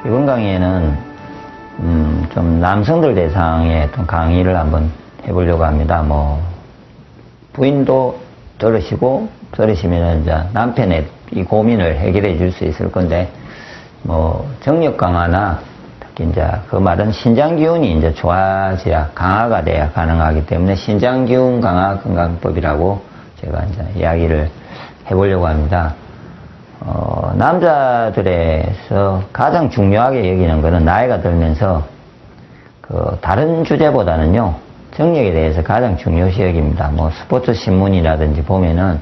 이번 강의에는 좀 남성들 대상의 어떤 강의를 한번 해보려고 합니다. 뭐 부인도 들으시면 이제 남편의 이 고민을 해결해 줄 수 있을 건데, 뭐 정력 강화나 특히 이제 그 말은 신장 기운이 이제 좋아져야, 강화가 돼야 가능하기 때문에 신장 기운 강화 건강법이라고 제가 이제 이야기를 해보려고 합니다. 남자들에서 가장 중요하게 여기는 거는 나이가 들면서 다른 주제보다는요, 정력에 대해서 가장 중요시 여깁니다. 뭐 스포츠 신문이라든지 보면은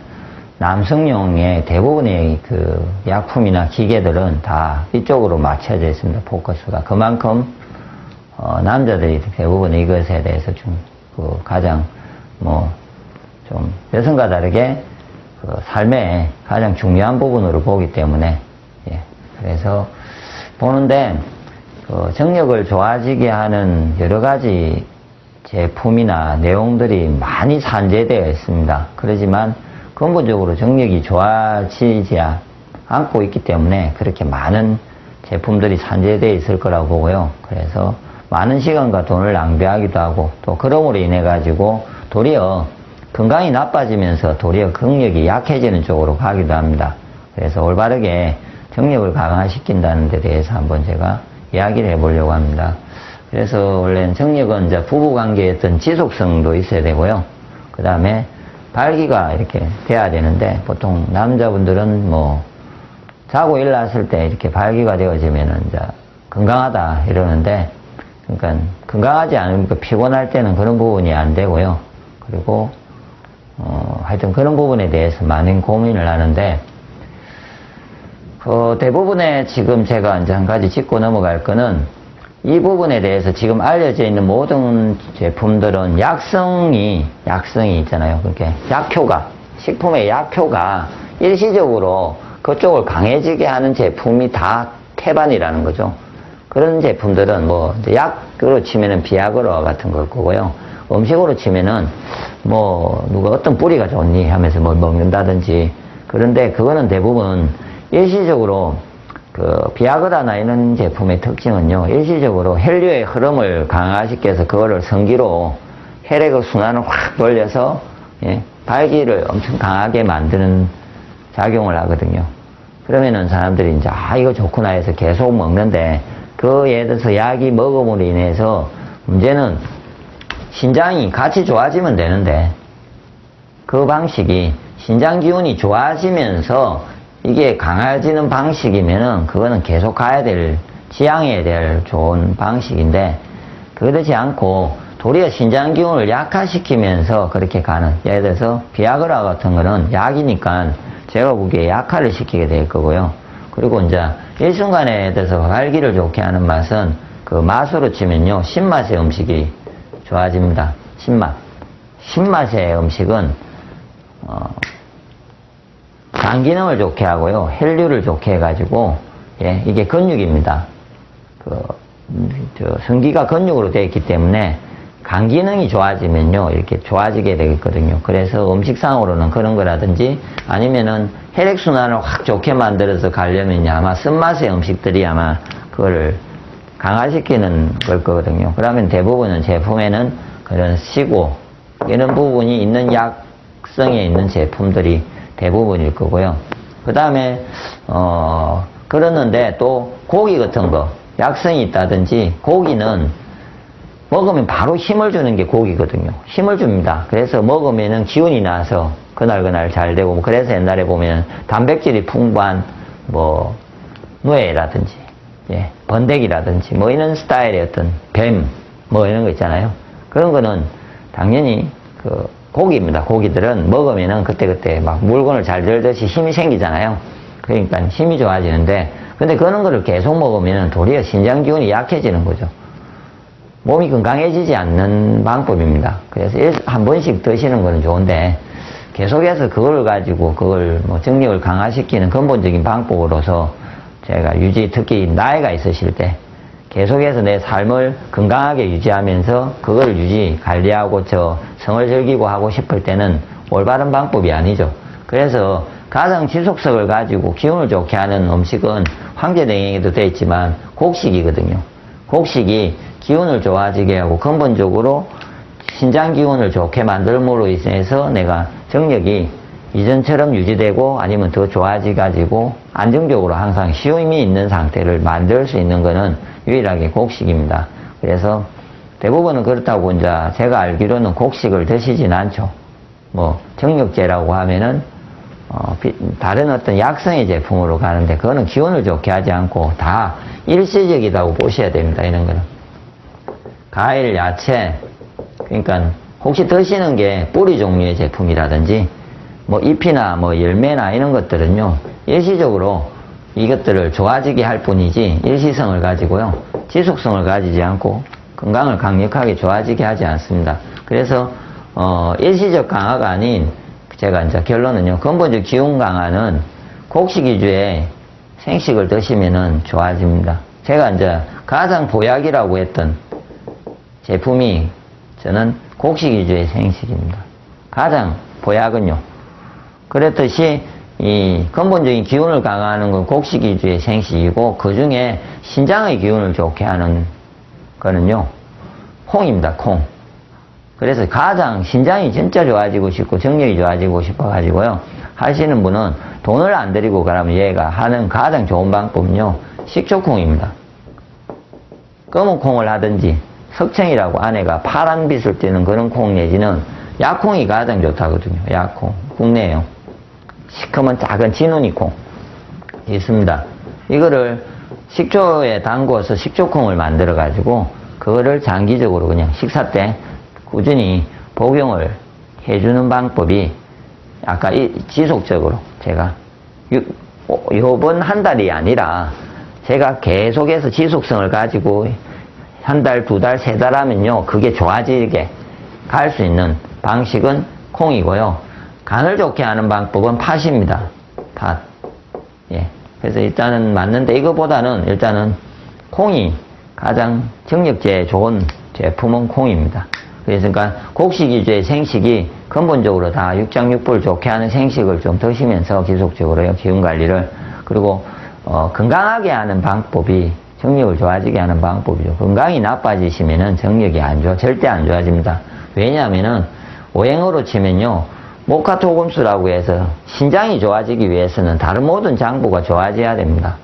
남성용의 대부분의 그 약품이나 기계들은 다 이쪽으로 맞춰져 있습니다. 포커스가. 그만큼 남자들이 대부분 이것에 대해서 좀 가장 좀 여성과 다르게 삶의 가장 중요한 부분으로 보기 때문에, 그래서 보는데 정력을 좋아지게 하는 여러 가지 제품이나 내용들이 많이 산재되어 있습니다. 그렇지만 근본적으로 정력이 좋아지지 않고 있기 때문에 그렇게 많은 제품들이 산재되어 있을 거라고 보고요. 그래서 많은 시간과 돈을 낭비하기도 하고, 또 그럼으로 인해 가지고 도리어 건강이 나빠지면서 도리어 근력이 약해지는 쪽으로 가기도 합니다. 그래서 올바르게 정력을 강화시킨다는 데 대해서 한번 제가 이야기를 해보려고 합니다. 그래서 원래는 정력은 이제 부부관계의 어떤 지속성도 있어야 되고요. 그 다음에 발기가 이렇게 돼야 되는데, 보통 남자분들은 뭐 자고 일어났을 때 이렇게 발기가 되어지면은 이제 건강하다 이러는데, 그러니까 건강하지 않으니까 피곤할 때는 그런 부분이 안 되고요. 그리고 하여튼 그런 부분에 대해서 많은 고민을 하는데, 대부분의 지금 제가 이제 한 가지 짚고 넘어갈 거는, 이 부분에 대해서 지금 알려져 있는 모든 제품들은 약성이 있잖아요. 그렇게 식품의 약효가 일시적으로 그쪽을 강해지게 하는 제품이 다 태반이라는 거죠. 그런 제품들은 뭐 약으로 치면은 비아그라 같은 걸 거고요. 음식으로 치면은 뭐 누가 어떤 뿌리가 좋니 하면서 뭐 먹는다든지, 그런데 그거는 대부분 일시적으로 비아그라나 이런 제품의 특징은요, 일시적으로 혈류의 흐름을 강화시켜서 그거를 성기로 혈액의 순환을 확 돌려서 발기를 엄청 강하게 만드는 작용을 하거든요. 그러면은 사람들이 이제 이거 좋구나 해서 계속 먹는데, 예를 들어서 약이 먹음으로 인해서 문제는 신장이 같이 좋아지면 되는데, 그 방식이 신장 기운이 좋아지면서 이게 강해지는 방식이면은 그거는 계속 지향해야 될 좋은 방식인데, 그렇지 않고 도리어 신장 기운을 약화시키면서 그렇게 가는, 예를 들어서 비아그라 같은 거는 약이니까 제가 보기에 약화를 시키게 될 거고요. 그리고 이제 일순간에 대해서 발기를 좋게 하는 맛은 그 맛으로 치면요, 신맛의 음식이 좋아집니다. 신맛의 음식은 장 기능을 좋게 하고요, 혈류를 좋게 해가지고, 이게 근육입니다. 성기가 근육으로 되어 있기 때문에 간 기능이 좋아지면요, 이렇게 좋아지게 되겠거든요. 그래서 음식상으로는 그런 거라든지, 아니면은 혈액순환을 확 좋게 만들어서 가려면 아마 쓴맛의 음식들이 아마 그거를 강화시키는 걸 거거든요. 그러면 대부분은 제품에는 그런 시고, 이런 부분이 있는 약성에 있는 제품들이 대부분일 거고요. 그 다음에 그러는데 또 고기 같은 거, 약성이 있다든지, 고기는 먹으면 바로 힘을 주는 게 고기거든요. 힘을 줍니다. 그래서 먹으면은 기운이 나서 그날 잘 되고, 그래서 옛날에 보면 단백질이 풍부한 누에라든지 번데기라든지 이런 스타일의 어떤 뱀 이런 거 있잖아요. 그런 거는 당연히 고기입니다. 고기들은 먹으면은 그때그때 막 물건을 잘 들듯이 힘이 생기잖아요. 그러니까 힘이 좋아지는데, 근데 그런 거를 계속 먹으면은 도리어 신장 기운이 약해지는 거죠. 몸이 건강해지지 않는 방법입니다. 그래서 한 번씩 드시는 거는 좋은데, 계속해서 그걸 가지고 정력을 강화시키는 근본적인 방법으로서 제가 특히 나이가 있으실 때 계속해서 내 삶을 건강하게 유지하면서 그걸 관리하고 성을 즐기고 하고 싶을 때는 올바른 방법이 아니죠. 그래서 가장 지속성을 가지고 기운을 좋게 하는 음식은 황제냉이에도 되어 있지만 곡식이거든요. 곡식이 기운을 좋아지게 하고 근본적으로 신장 기운을 좋게 만들므로 인해서 내가 정력이 이전처럼 유지되고 아니면 더 좋아지가지고 안정적으로 항상 쉼이 있는 상태를 만들 수 있는 것은 유일하게 곡식입니다. 그래서 대부분은 그렇다고 이제 제가 알기로는 곡식을 드시진 않죠. 뭐 정력제라고 하면은 다른 어떤 약성의 제품으로 가는데 그거는 기운을 좋게 하지 않고 다 일시적이라고 보셔야 됩니다. 이런 거는 과일, 야채, 그러니까 혹시 드시는 게 뿌리 종류의 제품이라든지 뭐 잎이나 뭐 열매나 이런 것들은요 일시적으로 이것들을 좋아지게 할 뿐이지 일시성을 가지고요 지속성을 가지지 않고 건강을 강력하게 좋아지게 하지 않습니다. 그래서 일시적 강화가 아닌 제가 이제 결론은요 근본적 기운 강화는 곡식 위주의 생식을 드시면은 좋아집니다. 제가 이제 가장 보약이라고 했던 제품이 저는 곡식 위주의 생식입니다. 가장 보약은요. 그랬듯이 이 근본적인 기운을 강화하는 건 곡식 위주의 생식이고 그 중에 신장의 기운을 좋게 하는 거는요. 콩입니다. 콩. 그래서 가장 신장이 진짜 좋아지고 싶고 정력이 좋아지고 싶어 가지고요. 하시는 분은 돈을 안 들이고 가라면 얘가 하는 가장 좋은 방법은요. 식초콩입니다. 검은 콩을 하든지 석청이라고 안에가 파란 빛을 띠는 그런 콩 내지는 약콩이 가장 좋다거든요. 약콩. 국내에요. 시커먼 작은 진우니 콩 있습니다. 이거를 식초에 담궈서 식초콩을 만들어 가지고 그거를 장기적으로 그냥 식사 때 꾸준히 복용을 해주는 방법이 아까 지속적으로 제가 요번 한 달이 아니라 제가 계속해서 지속성을 가지고 한 달, 두 달, 세 달 하면요 그게 좋아지게 갈 수 있는 방식은 콩이고요. 간을 좋게 하는 방법은 팥입니다. 팥. 예. 그래서 일단은 맞는데 이거보다는 일단은 콩이 가장 정력제에 좋은 제품은 콩입니다. 그래서 그러니까 곡식 위주의 생식이 근본적으로 다 육장육부를 좋게 하는 생식을 좀 드시면서 지속적으로요. 기운 관리를. 그리고 건강하게 하는 방법이 정력을 좋아지게 하는 방법이죠. 건강이 나빠지시면은 정력이 절대 안 좋아집니다. 왜냐하면은 오행으로 치면요. 목화토금수라고 해서 신장이 좋아지기 위해서는 다른 모든 장부가 좋아져야 됩니다.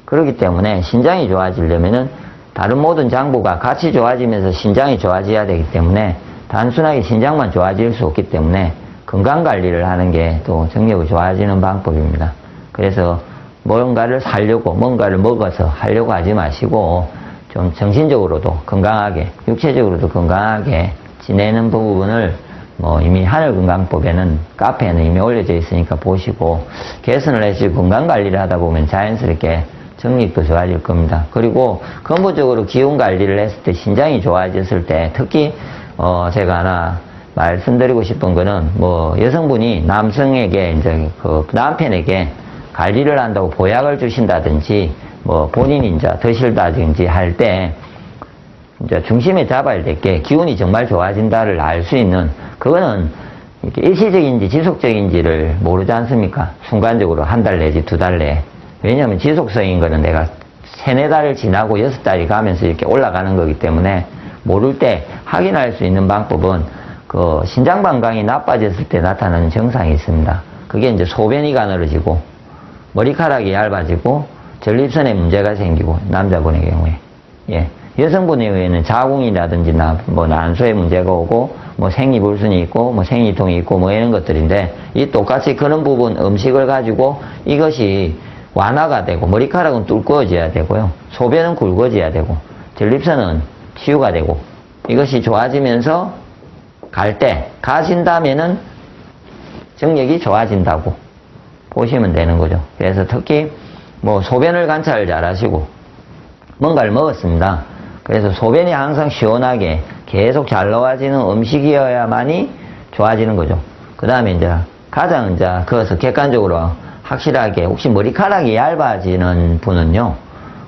그렇기 때문에 신장이 좋아지려면은 다른 모든 장부가 같이 좋아지면서 신장이 좋아져야 되기 때문에 단순하게 신장만 좋아질 수 없기 때문에 건강관리를 하는 게 또 정력이 좋아지는 방법입니다. 그래서 뭔가를 살려고 뭔가를 먹어서 하려고 하지 마시고 좀 정신적으로도 건강하게 육체적으로도 건강하게 지내는 부분을 뭐 이미 하늘건강법에는 카페에는 이미 올려져 있으니까 보시고 개선을 해서 건강관리를 하다 보면 자연스럽게 정력도 좋아질 겁니다. 그리고 근본적으로 기운관리를 했을 때 신장이 좋아졌을 때 특히 제가 하나 말씀드리고 싶은 거는 뭐 여성분이 남성에게 이제 그 남편에게 관리를 한다고 보약을 주신다든지 뭐 본인이 이제 드실다든지 할 때 이제 중심에 잡아야 될 게 기운이 정말 좋아진다를 알 수 있는 그거는 이렇게 일시적인지 지속적인지를 모르지 않습니까? 순간적으로 한 달 내지 두 달 내에. 왜냐하면 지속성인 거는 내가 세네 달을 지나고 6달이 가면서 이렇게 올라가는 거기 때문에 모를 때 확인할 수 있는 방법은 그 신장 방광이 나빠졌을 때 나타나는 증상이 있습니다. 그게 이제 소변이 가늘어지고 머리카락이 얇아지고 전립선에 문제가 생기고 남자분의 경우에 예. 여성분의 경우에는 자궁이라든지 뭐 난소에 문제가 오고 뭐 생리불순이 있고 뭐 생리통이 있고 뭐 이런 것들인데 이 똑같이 그런 부분 음식을 가지고 이것이 완화가 되고 머리카락은 뚫고져야 되고요. 소변은 굵어져야 되고 전립선은 치유가 되고 이것이 좋아지면서 가진다면은 정력이 좋아진다고 보시면 되는 거죠. 그래서 특히 뭐 소변을 관찰을 잘 하시고 뭔가를 먹었습니다. 그래서 소변이 항상 시원하게 계속 잘 나와지는 음식이어야만이 좋아지는 거죠. 그 다음에 이제 가장 이제 그것을 객관적으로 확실하게 혹시 머리카락이 얇아지는 분은요,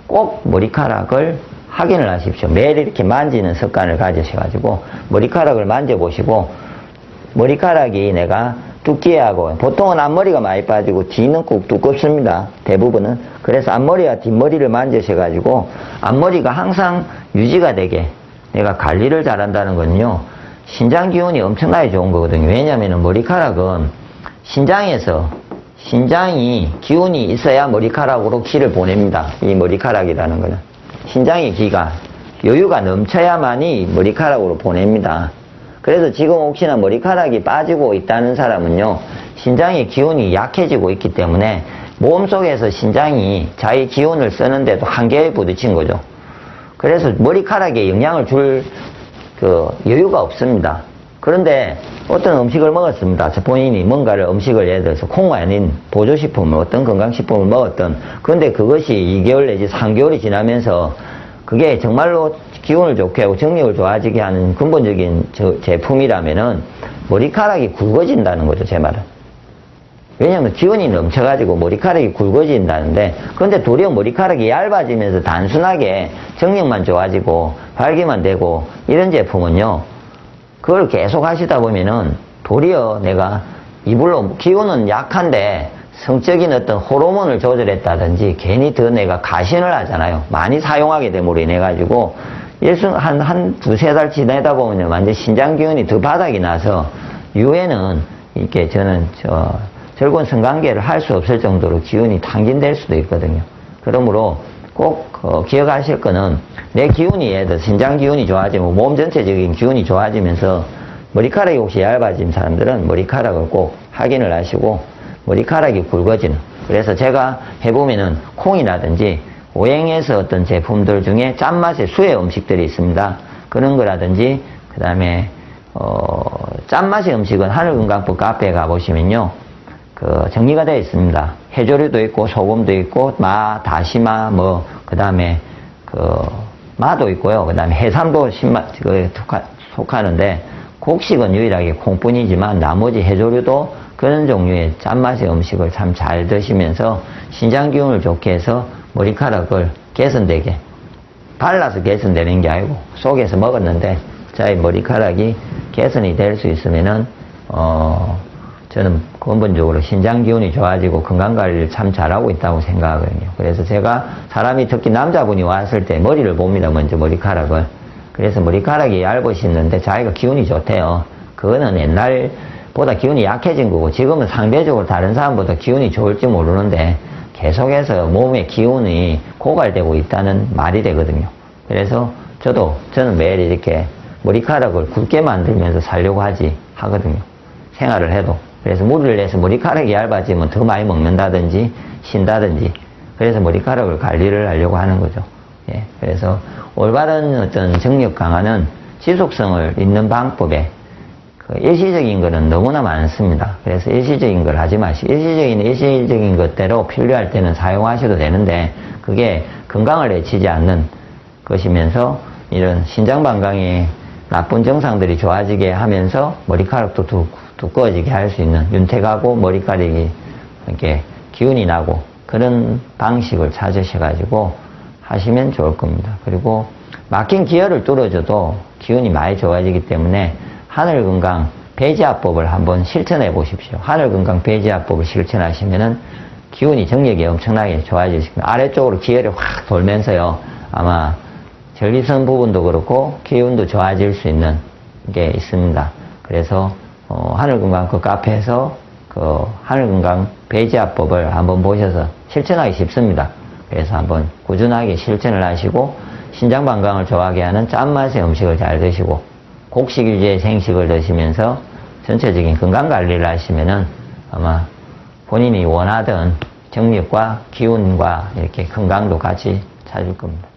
꼭 머리카락을 확인을 하십시오. 매일 이렇게 만지는 습관을 가지셔가지고 머리카락을 만져보시고 머리카락이 내가 두께하고, 보통은 앞머리가 많이 빠지고 뒤는 꼭 두껍습니다. 대부분은. 그래서 앞머리와 뒷머리를 만드셔가지고 앞머리가 항상 유지가 되게 내가 관리를 잘한다는 건요, 신장 기운이 엄청나게 좋은 거거든요. 왜냐면은 머리카락은 신장이 기운이 있어야 머리카락으로 기를 보냅니다. 이 머리카락이라는 거는. 신장의 기가, 여유가 넘쳐야만이 머리카락으로 보냅니다. 그래서 지금 혹시나 머리카락이 빠지고 있다는 사람은요, 신장의 기운이 약해지고 있기 때문에 몸속에서 신장이 자기 기운을 쓰는데도 한계에 부딪힌 거죠. 그래서 머리카락에 영향을 줄 여유가 없습니다. 그런데 어떤 음식을 먹었습니다. 본인이 뭔가를 음식을 예를 들어서 콩이 아닌 보조식품을 어떤 건강식품을 먹었던, 그런데 그것이 2개월 내지 3개월이 지나면서 그게 정말로 기운을 좋게 하고 정력을 좋아지게 하는 근본적인 제품이라면은 머리카락이 굵어진다는 거죠, 제 말은. 왜냐하면 기운이 넘쳐가지고 머리카락이 굵어진다는데, 그런데 도리어 머리카락이 얇아지면서 단순하게 정력만 좋아지고 활기만 되고 이런 제품은요, 그걸 계속 하시다 보면은 도리어 내가 이불로 기운은 약한데 성적인 어떤 호르몬을 조절했다든지 괜히 더 내가 가신을 하잖아요. 많이 사용하게 됨으로 인해 가지고 한 두세 달 지내다 보면 완전 신장 기운이 더 바닥이 나서 이후에는 이렇게 저는 즐거운 성관계를 할 수 없을 정도로 기운이 탕진될 수도 있거든요. 그러므로 꼭 기억하실 거는 내 기운이 예를 들어 신장 기운이 좋아지면 몸 전체적인 기운이 좋아지면서 머리카락이 혹시 얇아진 사람들은 머리카락을 꼭 확인을 하시고 머리카락이 굵어지는, 그래서 제가 해보면은 콩이라든지 오행에서 어떤 제품들 중에 짠맛의 수의 음식들이 있습니다. 그런 거라든지 그 다음에 짠맛의 음식은 하늘건강법 카페에 가보시면요 정리가 되어 있습니다. 해조류도 있고 소금도 있고 다시마 그 다음에 마도 있고요. 그 다음에 해삼도 신맛 속하는데 곡식은 유일하게 콩뿐이지만 나머지 해조류도 그런 종류의 짠맛의 음식을 참 잘 드시면서 신장 기운을 좋게 해서 머리카락을 개선되게, 발라서 개선되는 게 아니고 속에서 먹었는데 자기 머리카락이 개선이 될 수 있으면은 저는 근본적으로 신장 기운이 좋아지고 건강관리를 참 잘하고 있다고 생각하거든요. 그래서 제가 사람이 특히 남자분이 왔을 때 머리를 봅니다. 먼저 머리카락을. 그래서 머리카락이 얇으시는데 자기가 기운이 좋대요. 그거는 옛날보다 기운이 약해진 거고 지금은 상대적으로 다른 사람보다 기운이 좋을지 모르는데 계속해서 몸의 기운이 고갈되고 있다는 말이 되거든요. 그래서 저는 매일 이렇게 머리카락을 굵게 만들면서 살려고 하거든요. 생활을 해도. 그래서 무리를 내서 머리카락이 얇아지면 더 많이 먹는다든지 쉰다든지, 그래서 머리카락을 관리를 하려고 하는 거죠. 예, 그래서 올바른 어떤 정력 강화는 지속성을 잇는 방법에 일시적인 거는 너무나 많습니다. 그래서 일시적인 걸 하지 마시고 일시적인 것대로 필요할 때는 사용하셔도 되는데 그게 건강을 해치지 않는 것이면서 이런 신장 방광의 나쁜 증상들이 좋아지게 하면서 머리카락도 두꺼워지게 할 수 있는, 윤택하고 머리카락이 이렇게 기운이 나고 그런 방식을 찾으셔가지고 하시면 좋을 겁니다. 그리고 막힌 기혈을 뚫어줘도 기운이 많이 좋아지기 때문에 하늘건강 배지압법을 한번 실천해 보십시오. 하늘건강 배지압법을 실천하시면은 기운이 정력이 엄청나게 좋아지십니다. 아래쪽으로 기혈이 확 돌면서요, 아마 전리선 부분도 그렇고 기운도 좋아질 수 있는 게 있습니다. 그래서 하늘건강 그 카페에서 그 하늘건강 배지압법을 한번 보셔서 실천하기 쉽습니다. 그래서 한번 꾸준하게 실천을 하시고 신장 방광을 좋아하게 하는 짠맛의 음식을 잘 드시고 곡식 위주의 생식을 드시면서 전체적인 건강 관리를 하시면은 아마 본인이 원하던 정력과 기운과 이렇게 건강도 같이 찾을 겁니다.